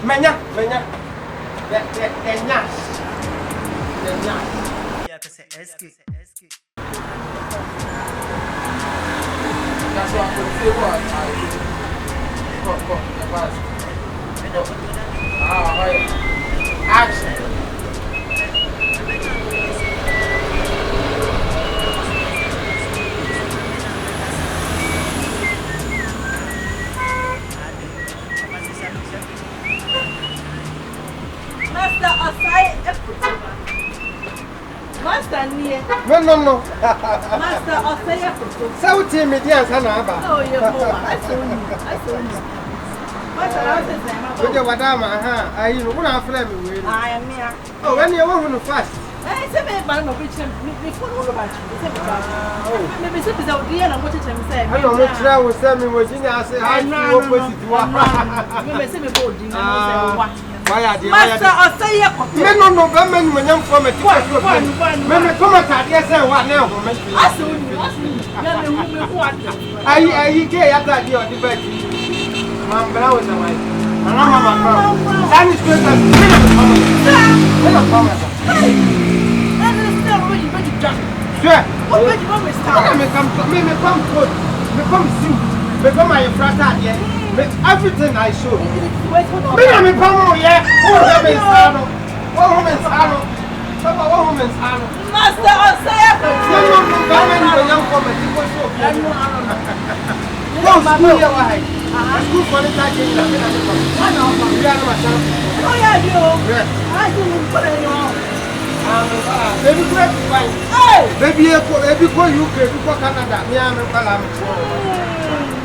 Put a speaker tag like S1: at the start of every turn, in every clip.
S1: Menya. The nyash.
S2: Yeah, to say SK.
S1: That's what I could say what right. Action.
S3: Master Osai Master near.
S1: No.
S3: Master Osai
S1: So team it yes, Hanaba.
S3: Oh, you're I saw you. Master, I was saying,
S1: With your Wadama, I won't flame.
S3: I am here.
S1: Oh, when you want to fast.
S3: I said, man, of which before all about you. Maybe something out there and what it say.
S1: I don't know what I was telling me was in I say, I know opposite to one.
S3: You may say me boarding.
S1: Master, I'll say, men no government when you're from a men come at yes, and what now? I gay at that year, the bed. Mamma was a wife. That is good.
S3: That is still really very dark.
S1: Sure.
S3: What made you always start?
S1: Me come good. Me come see. Me come my frata here. Everything I show. Me come here. Woman's arm.
S3: Master Osai.
S1: No, government when young woman. School for the target.
S3: Oh, yeah, you. I didn't put it on.
S1: Baby, baby, you can Canada.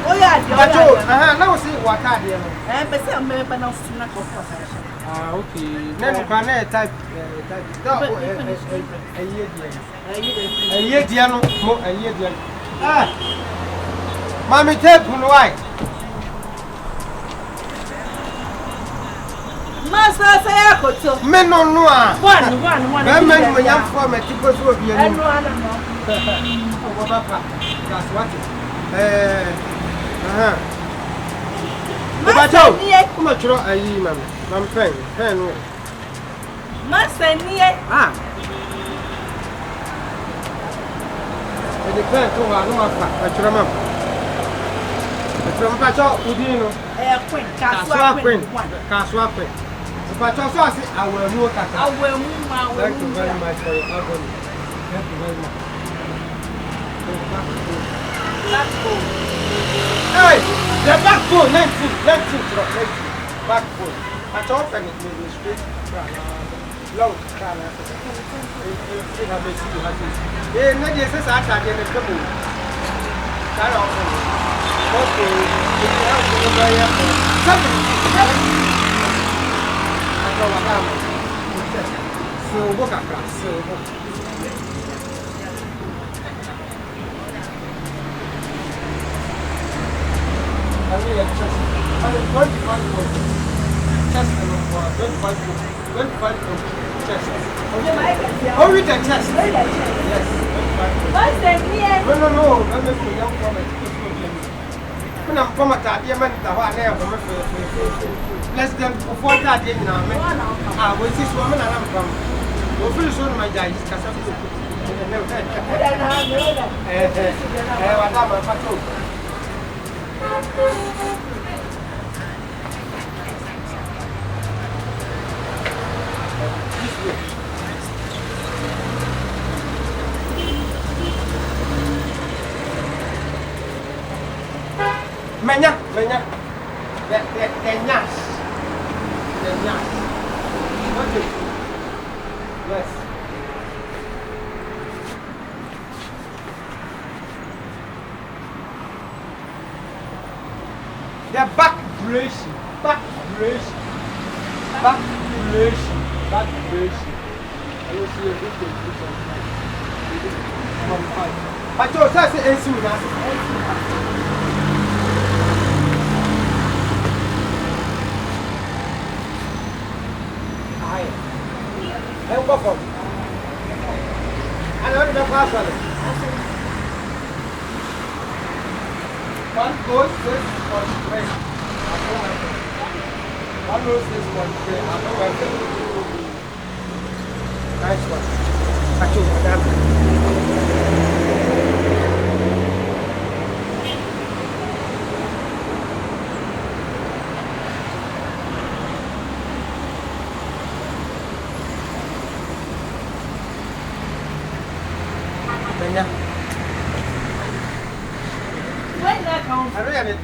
S3: Oh, yeah,
S1: now see what I did.
S3: but some member now snack of
S1: Okay. Then you can type a year, Diano, a year. Mammy, tape, why?
S3: Master Sayako,
S1: Men no noir.
S3: One.
S1: Men when young form a typical will be a
S3: And
S1: new
S3: one.
S1: That's what it.
S3: Master,
S1: come on, throw a ye, ma'am. I'm friend.
S3: Master, near.
S1: It depends on our number. From Pacho, Udino, Casua Queen. But also, I will look at
S3: I will move my way.
S1: Thank you very much for your agony. Thank you very much. Hey, the backbone, 19, backbone. But often it may be straight, long, Nadia says, I can't get a couple. That often. Okay, if you have to go there, I know what happened. So, what a class. I mean, just 25 chest. Only the chest. Yes, 25. No. Let me put young woman. I'm from a Tadiaman, the one there less than 4 days now. I was this woman and I'm from. You'll finish on my guys, because I'm Menya, the nyash. Okay. Yes. The back relation. I will see a good thing. But you say, I'm going to I know the password. One goes this or straight. 106.3. Nice one. Achoo, madam. Menya.
S3: When that comes,
S1: I don't have it.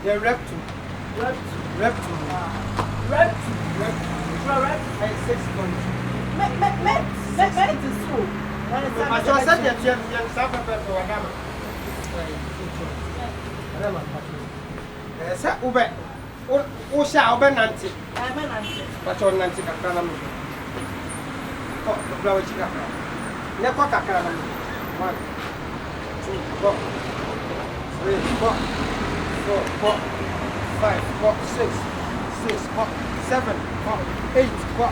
S1: The rep to.
S3: rep
S1: Rep to.
S3: rep
S1: Rep.
S3: rep.
S1: 6.2.
S3: Met is school.
S1: But you said that you have suffered for Adama. Sir, Uber. Usha, Uber Nancy. But on Nancy Kakanam. Oh, the flower chicken. Never Kakanam. 1, 2, 4, 3, 4, 4, 5, 4, 6, 4, 7, 4, 8, 4,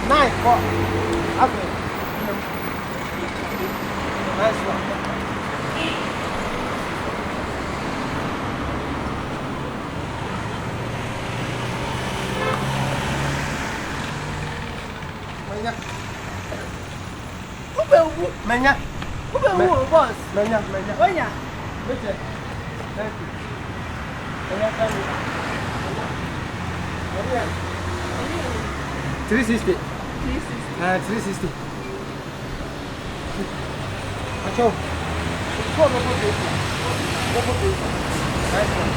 S1: 9, 4. Okay. Nice one. Menya. Menya.
S3: Boss.
S1: Menya.
S3: When ya?
S1: Menya. Thank you. Menya, thank you. Menya. 360. 360. Achoo. Nice one.